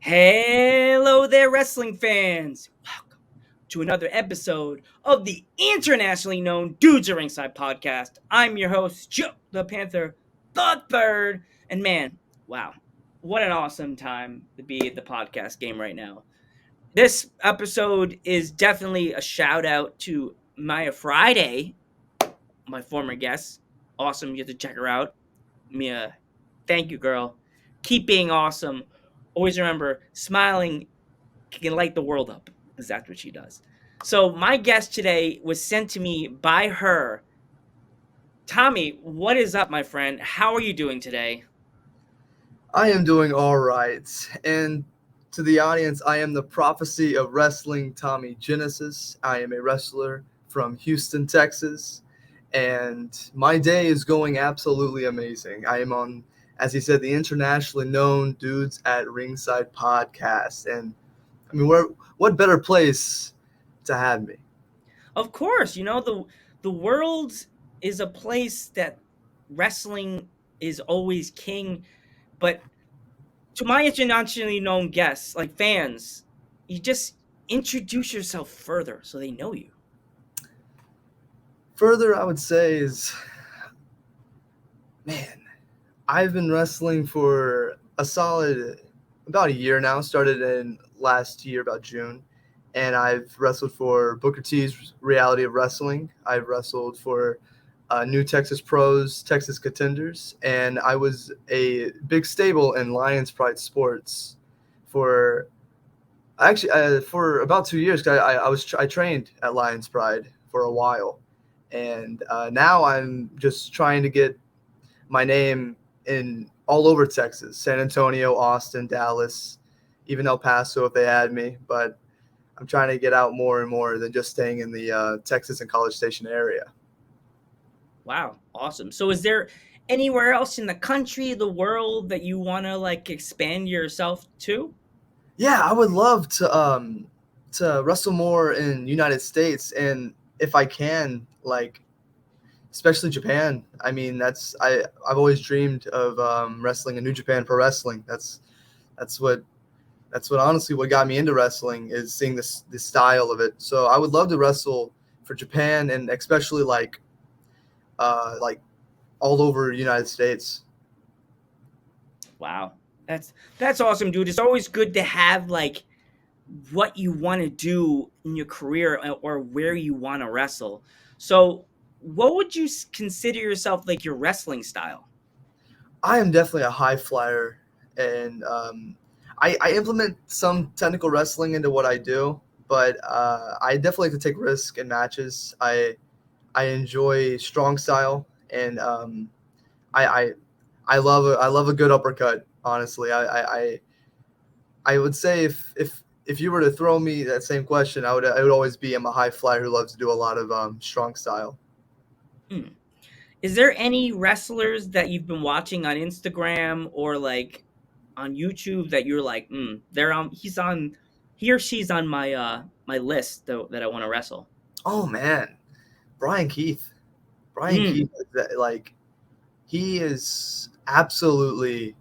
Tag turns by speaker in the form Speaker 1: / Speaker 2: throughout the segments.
Speaker 1: Hello there, wrestling fans! Welcome to another episode of the internationally known Dudes at Ringside podcast. I'm your host, Joe the Panther, the third. And man, wow, what an awesome time to be at the podcast game right now. This episode is definitely a shout out to Maya Friday, my former guest. Awesome, you have to check her out. Mia, thank you, girl. Keep being awesome. Always remember, smiling can light the world up because that's what she does. So my guest today was sent to me by her. Tommy, what is up, my friend? How are you doing today?
Speaker 2: I am doing all right. And to the audience, I am the prophecy of wrestling Tommy Genesis. I am a wrestler from Houston, Texas. And my day is going absolutely amazing. I am on, as he said, the internationally known Dudes at Ringside podcast. And I mean, what better place to have me?
Speaker 1: Of course, the world is a place that wrestling is always king, but to my internationally known guests, like fans, you just introduce yourself further so they know you.
Speaker 2: Further, I would say is, man, I've been wrestling for a solid about a year now. Started in last year, about June, and I've wrestled for Booker T's Reality of Wrestling. I've wrestled for New Texas Pros, Texas Contenders, and I was a big stable in Lions Pride Sports for for about 2 years. 'Cause I trained at Lions Pride for a while, and now I'm just trying to get my name in all over Texas, San Antonio, Austin, Dallas, even El Paso if they add me. But I'm trying to get out more and more than just staying in the Texas and College Station area.
Speaker 1: Wow, awesome. So is there anywhere else in the country, the world that you want to like expand yourself to?
Speaker 2: Yeah, I would love to wrestle more in United States, and if I can, like especially Japan. I mean, I've always dreamed of wrestling in New Japan Pro Wrestling. That's what honestly what got me into wrestling is seeing this style of it. So I would love to wrestle for Japan and especially like all over the United States.
Speaker 1: Wow. That's awesome, dude. It's always good to have like what you want to do in your career or where you want to wrestle. So, what would you consider yourself like your wrestling style?
Speaker 2: I am definitely a high flyer, and I implement some technical wrestling into what I do, but I definitely like to take risk in matches. I enjoy strong style, and I, I I love a good uppercut. Honestly, I would say if you were to throw me that same question, I would always be I'm a high flyer who loves to do a lot of strong style.
Speaker 1: Hmm. Is there any wrestlers that you've been watching on Instagram or like on YouTube that you're like, they're on, he or she's on my list that I want to wrestle?
Speaker 2: Oh man, Brian Keith. Brian
Speaker 1: Mm,
Speaker 2: Keith, like he is absolutely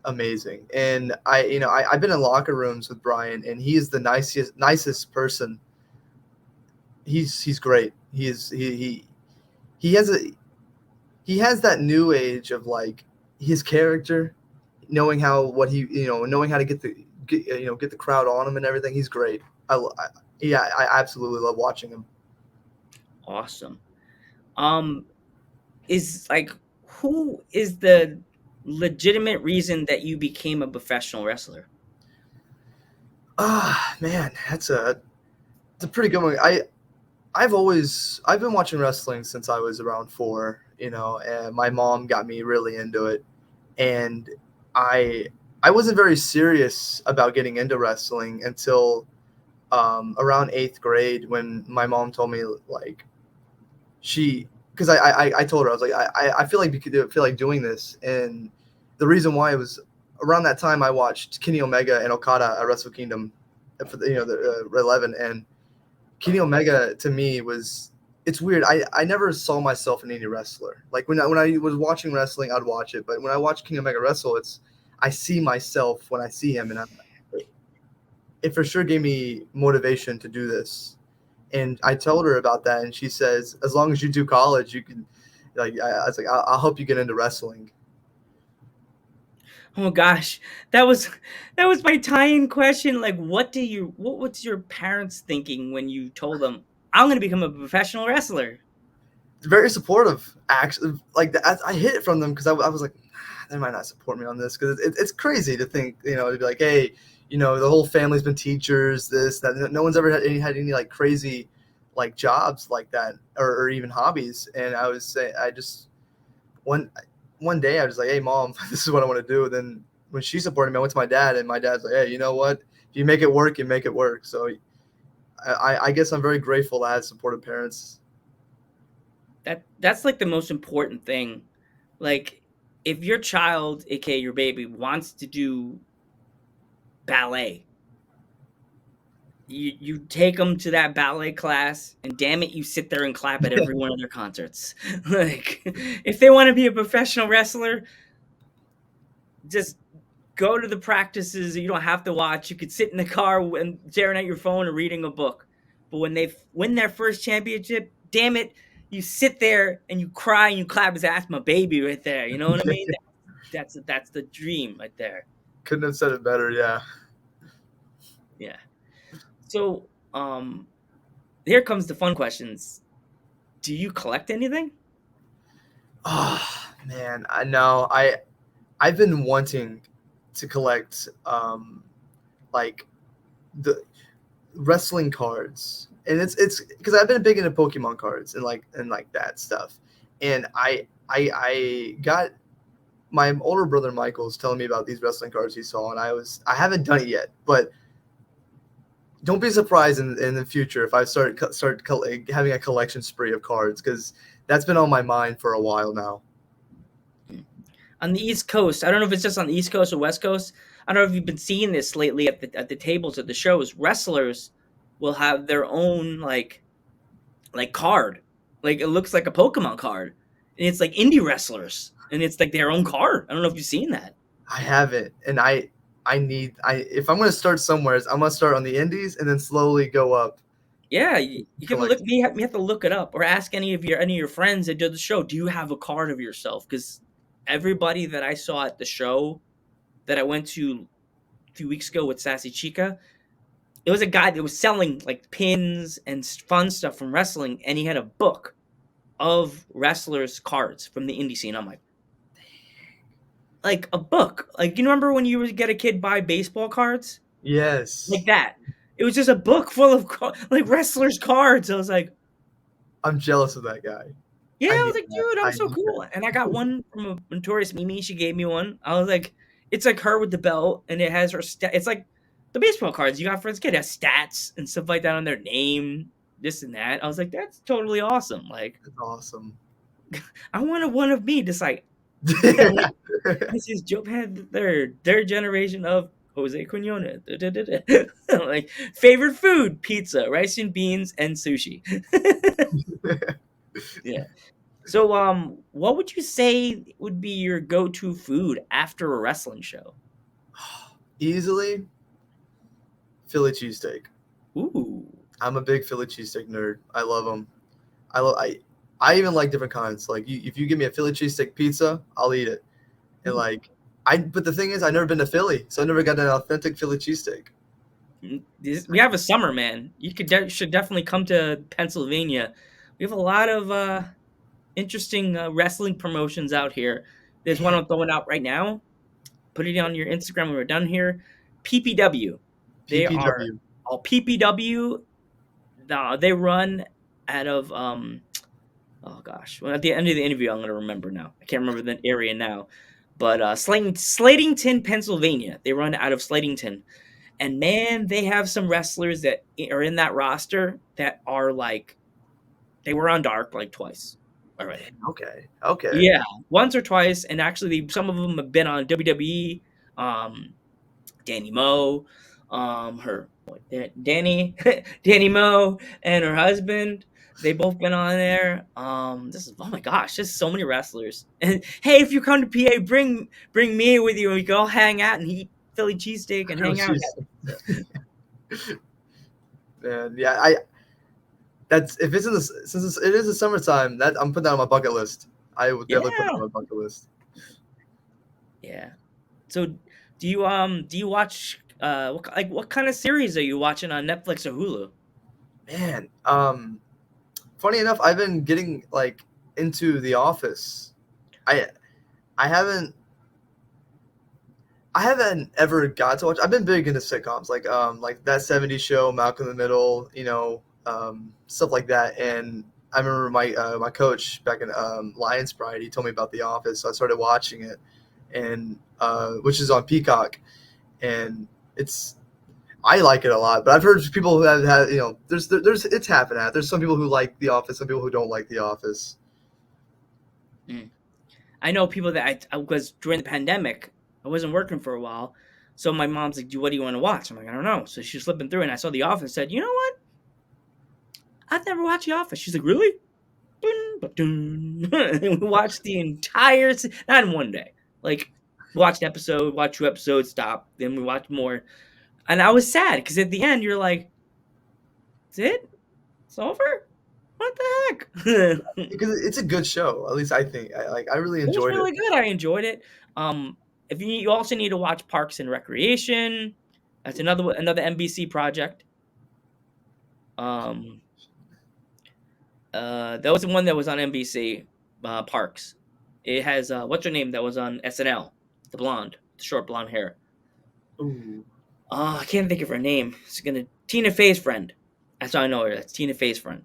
Speaker 2: amazing. And I've been in locker rooms with Brian, and he is the nicest person. He's great. He has he has that new age of like his character, knowing how what he knowing how to get the crowd on him and everything. He's great. Yeah, I absolutely love watching him.
Speaker 1: awesome. Um, is like who is the legitimate reason that you became a professional wrestler?
Speaker 2: Ah, man, it's a pretty good one. I've been watching wrestling since I was around 4, and my mom got me really into it. And I I wasn't very serious about getting into wrestling until around 8th grade when my mom told me like she because I told her I was like I feel like we could feel like doing this, and the reason why it was around that time I watched Kenny Omega and Okada at Wrestle Kingdom for the 11, and Kenny Omega to me was it's weird. I never saw myself in any wrestler. Like when I was watching wrestling, I'd watch it, but when I watch Kenny Omega wrestle, it's I see myself when I see him, and it for sure gave me motivation to do this. And I told her about that, and she says, as long as you do college, you can. Like I was like, I'll help you get into wrestling.
Speaker 1: Oh gosh, that was that was my tie-in question. Like, what was your parents thinking when you told them I'm going to become a professional wrestler?
Speaker 2: Very supportive. Actually, like I hid it from them because I was like, they might not support me on this because it's crazy to think, to be like, hey, the whole family's been teachers, this, that. No one's ever had any like crazy, like jobs like that or even hobbies. And I was saying, I just one one day I was like, hey, mom, this is what I want to do. And then when she supported me, I went to my dad, and my dad's like, hey, you know what? If you make it work, you make it work. So I guess I'm very grateful to have supportive parents.
Speaker 1: That's like the most important thing. Like, if your child, aka your baby, wants to do ballet, you take them to that ballet class, and damn it, you sit there and clap at every one of their concerts. Like, if they want to be a professional wrestler, just go to the practices. You don't have to watch. You could sit in the car and staring at your phone or reading a book. But when they win their first championship, damn it, you sit there and you cry and you clap his ass, my baby, right there. You know what I mean? That's the dream right there.
Speaker 2: Couldn't have said it better. Yeah.
Speaker 1: Yeah. So, here comes the fun questions. Do you collect anything?
Speaker 2: Oh man, I know. I've been wanting to collect like the wrestling cards, and it's because I've been big into Pokemon cards and like that stuff, and I got my older brother Michael's telling me about these wrestling cards he saw, and I haven't done it yet, but don't be surprised in the future if I start having a collection spree of cards because that's been on my mind for a while now.
Speaker 1: On the East Coast, I don't know if it's just on the East Coast or West Coast. I don't know if you've been seeing this lately at the tables at the shows. Wrestlers will have their own like card. Like, it looks like a Pokemon card. And it's like indie wrestlers. And it's like their own card. I don't know if you've seen that.
Speaker 2: I haven't, and I if I'm gonna start somewhere, I'm gonna start on the indies and then slowly go up.
Speaker 1: Yeah, you can look.
Speaker 2: Collect.
Speaker 1: You have to look it up, or ask any of your friends that did the show. Do you have a card of yourself? Because everybody that I saw at the show that I went to a few weeks ago with Sassy Chica, it was a guy that was selling like pins and fun stuff from wrestling, and he had a book of wrestlers' cards from the indie scene. I'm like a book. Like, you remember when you would get a kid buy baseball cards like
Speaker 2: Yes,
Speaker 1: that? It was just a book full of like wrestlers' cards. I was like,
Speaker 2: I'm jealous of that guy.
Speaker 1: yeah,
Speaker 2: I
Speaker 1: I was
Speaker 2: need
Speaker 1: like,
Speaker 2: that.
Speaker 1: dude, I'm
Speaker 2: I
Speaker 1: so
Speaker 2: need that.
Speaker 1: cool. And I got one from a notorious Mimi. She gave me one. I was like, it's like her with the belt, and it has her. It's like the baseball cards you got for his kid. It has stats and stuff like that on their name, this and that. I was like, that's totally awesome. Like,
Speaker 2: It's awesome.
Speaker 1: I wanted one of me, just like,
Speaker 2: Yeah.
Speaker 1: this is Joe Pan third generation of Jose Quinones. Like, favorite food, pizza, rice and beans, and sushi. Yeah. So, what would you say would be your go-to food after a wrestling show?
Speaker 2: Easily Philly cheesesteak.
Speaker 1: Ooh.
Speaker 2: I'm a big Philly cheesesteak nerd. I love them. I love I even like different kinds. Like if you give me a Philly cheesesteak pizza, I'll eat it. And
Speaker 1: Ooh.
Speaker 2: like but the thing is, I've never been to Philly, so I never got an authentic Philly cheesesteak.
Speaker 1: We have a summer, man. You should definitely come to Pennsylvania. We have a lot of interesting wrestling promotions out here. There's one
Speaker 2: Man,
Speaker 1: I'm throwing out right now. Put it on your Instagram when we're done here. PPW. They are
Speaker 2: PPW.
Speaker 1: all PPW. They run out of oh gosh. Well, at the end of the interview, I'm gonna remember now. I can't remember the area now, but Slatington, Pennsylvania. They run out of Slatington, and man, they have some wrestlers that are in that roster that are like they were on Dark like twice already.
Speaker 2: Okay. Okay.
Speaker 1: Yeah, once or twice, and actually some of them have been on WWE. Um, Danny Moe, Danny Danny Moe and her husband. They both been on there. This is, oh my gosh, there's so many wrestlers. And hey, if you come to PA, bring me with you, and we can all hang out and eat Philly cheesesteak and
Speaker 2: Oh,
Speaker 1: hang out.
Speaker 2: jeez. And yeah, I that's if it's in the since it is the summertime, that I'm putting that on my bucket list. I would definitely put that
Speaker 1: Yeah,
Speaker 2: on my bucket list.
Speaker 1: yeah. So, do you watch what kind of series are you watching on Netflix or Hulu?
Speaker 2: Man, funny enough, I've been getting like into The Office. I I haven't I haven't ever got to watch. I've been big into sitcoms like that '70s show, Malcolm in the Middle, stuff like that. And I remember my coach back in Lions Pride. He told me about The Office, so I started watching it, and which is on Peacock, and it's I like it a lot. But I've heard people who have had there's it's half and half. There's some people who like The Office, some people who don't like The Office.
Speaker 1: Mm. I know people that I was during the pandemic. I wasn't working for a while, so my mom's like, "What do you want to watch?" I'm like, "I don't know." So she's flipping through, and I saw The Office. Said, "You know what? I've never watched The Office." She's like, "Really?" And we watched the entire, not in one day. Like, watched episode, watched 2 episodes, stop. Then we watched more, and I was sad because at the end you're like, "Is it? It's over? What the heck?" It
Speaker 2: Because it's a good show. At least I think. I really
Speaker 1: was
Speaker 2: enjoyed it.
Speaker 1: really good. I enjoyed it. Um, if you also need to watch Parks and Recreation, that's another NBC project. Um, that was the one that was on NBC. Parks. It has what's her name that was on SNL, the blonde, the short blonde hair.
Speaker 2: Ooh.
Speaker 1: I can't think of her name. It's gonna Tina Fey's friend. That's how I know her. That's Tina Fey's friend.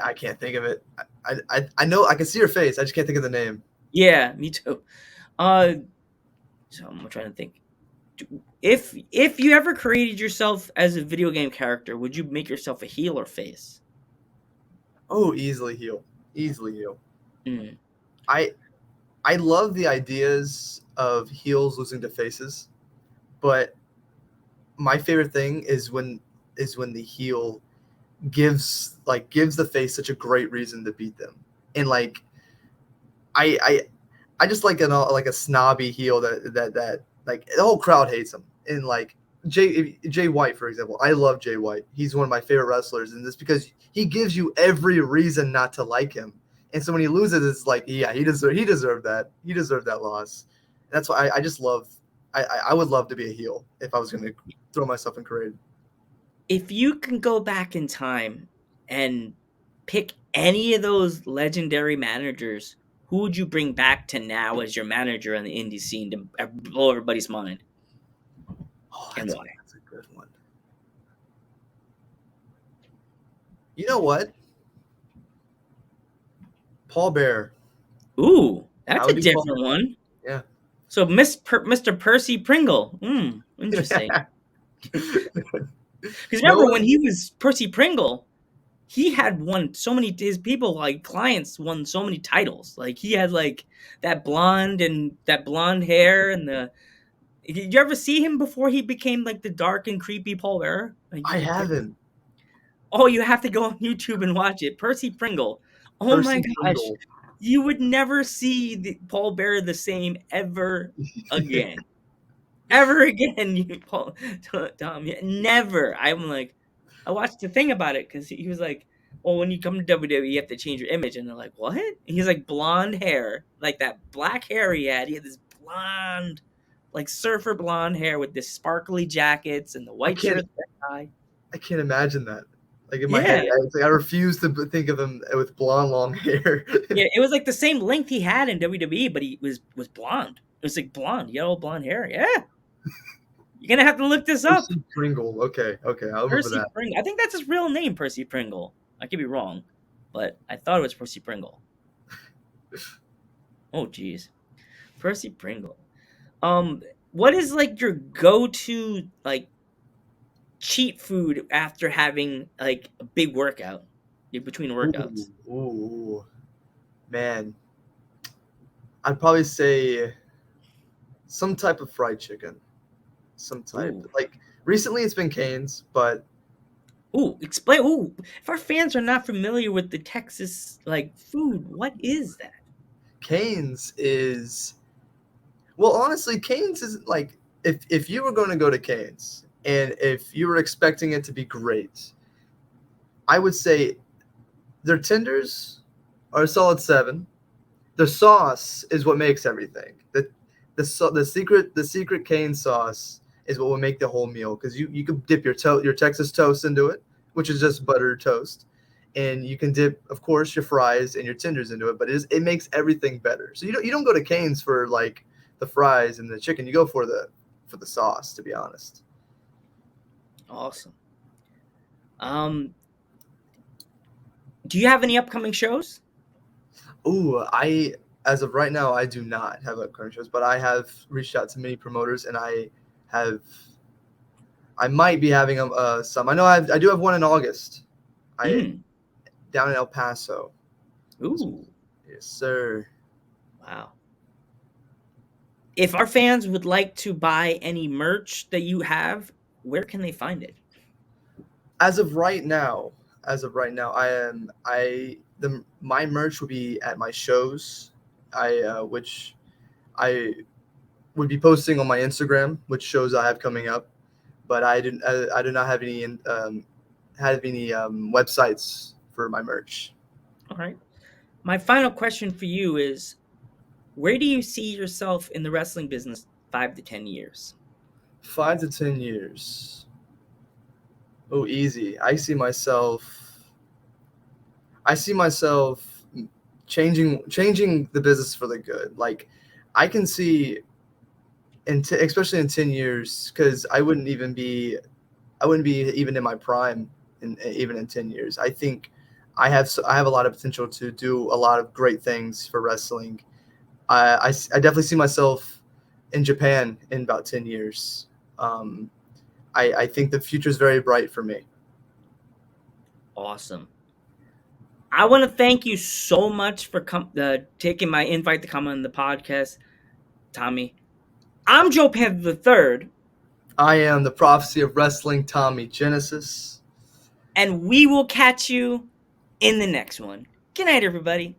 Speaker 2: I can't think of it. I know I can see her face. I just can't think of the name.
Speaker 1: Yeah, me too. Uh, so I'm trying to think. If you ever created yourself as a video game character, would you make yourself a heel or face?
Speaker 2: Oh, easily heal. Easily heal.
Speaker 1: Mm.
Speaker 2: I I love the ideas of heels losing to faces, but my favorite thing is when the heel gives the face such a great reason to beat them. And like I I I just like like a snobby heel that like the whole crowd hates him. And like Jay White, for example, I love Jay White. He's one of my favorite wrestlers, and it's because he gives you every reason not to like him. And so when he loses, it's like, yeah, he deserved that. He deserved that loss. That's why I just love. I would love to be a heel if I was going to throw myself in parade.
Speaker 1: If you can go back in time and pick any of those legendary managers, who would you bring back to now as your manager on the indie scene to blow everybody's mind,
Speaker 2: Oh,
Speaker 1: and why?
Speaker 2: that's a good one. You know what? Paul Bear.
Speaker 1: Ooh,
Speaker 2: I
Speaker 1: that's a
Speaker 2: would do Paul
Speaker 1: different one.
Speaker 2: Bear.
Speaker 1: So Mr. Percy Pringle. Interesting.
Speaker 2: Yeah.
Speaker 1: Because
Speaker 2: no
Speaker 1: remember when
Speaker 2: one.
Speaker 1: he was Percy Pringle, he had won so many. His people, like clients, won so many titles. Like he had like that blonde hair and the. Did you ever see him before he became like the dark and creepy Paul Bearer? Like,
Speaker 2: I haven't.
Speaker 1: oh, you have to go on YouTube and watch it. Percy Pringle. Oh my
Speaker 2: Percy
Speaker 1: gosh,
Speaker 2: Pringle.
Speaker 1: you would never see Paul Bearer the same ever again. Ever again, you Paul Tom. Yeah, never. I'm like, I watched the thing about it because he was like, "Well, when you come to WWE, you have to change your image," and they're like, "What?" And he's like, blonde hair, like that black hair he had. He had this blonde, like surfer blonde hair with this sparkly jackets and the
Speaker 2: I
Speaker 1: white
Speaker 2: can't.
Speaker 1: shirt, the tie.
Speaker 2: I can't imagine that. Like in my head,
Speaker 1: Yeah,
Speaker 2: it's like I refuse to think of him with blonde, long hair.
Speaker 1: yeah. It was like the same length he had in WWE, but he was blonde. It was like blonde, yellow blonde hair. Yeah, you're gonna have to look this up.
Speaker 2: Percy Pringle. Okay, okay, I'll remember
Speaker 1: Percy
Speaker 2: that.
Speaker 1: Pringle. I think that's his real name, Percy Pringle. I could be wrong, but I thought it was Percy Pringle. Oh, jeez, Percy Pringle. What is like your go-to like cheat food after having like a big workout in between workouts?
Speaker 2: Ooh, man. I'd probably say some type of fried chicken. Some type.
Speaker 1: Ooh,
Speaker 2: Like recently, it's been Cane's, but
Speaker 1: ooh, explain. Ooh, if our fans are not familiar with the Texas like food, what is that?
Speaker 2: Cane's is well, honestly, Cane's is like if you were going to go to Cane's And if you were expecting it to be great, I would say their tenders are a solid 7. The sauce is what makes everything. The secret cane sauce is what will make the whole meal, because you can dip your Texas toast into it, which is just buttered toast, and you can dip, of course, your fries and your tenders into it. But it makes everything better. So you don't go to Cane's for like the fries and the chicken. You go for the sauce, to be honest.
Speaker 1: Awesome. Do you have any upcoming shows?
Speaker 2: Ooh, as of right now, I do not have upcoming shows, but I have reached out to many promoters, and have I might be having some. I know I do have one in August. I
Speaker 1: Mm.
Speaker 2: Down in El Paso.
Speaker 1: Ooh.
Speaker 2: Yes, sir.
Speaker 1: Wow. If our fans would like to buy any merch that you have, where can they find it?
Speaker 2: As of right now, I am I the my merch will be at my shows. Which I would be posting on my Instagram, which shows I have coming up. But I do not have any websites for my merch.
Speaker 1: All right. My final question for you is, where do you see yourself in the wrestling business 5 to 10 years?
Speaker 2: 5 to 10 years. Oh, easy. I see myself changing the business for the good. Like, I can see, especially in 10 years, because I wouldn't be even in my prime, even in 10 years. I think I have a lot of potential to do a lot of great things for wrestling. I definitely see myself in Japan in about 10 years. Um, I think the future is very bright for me.
Speaker 1: Awesome. I want to thank you so much for taking my invite to come on the podcast, Tommy. I'm Joe Panther the Third,
Speaker 2: I am the prophecy of wrestling, Tommy Genesis.
Speaker 1: and we will catch you in the next one. Good night, everybody.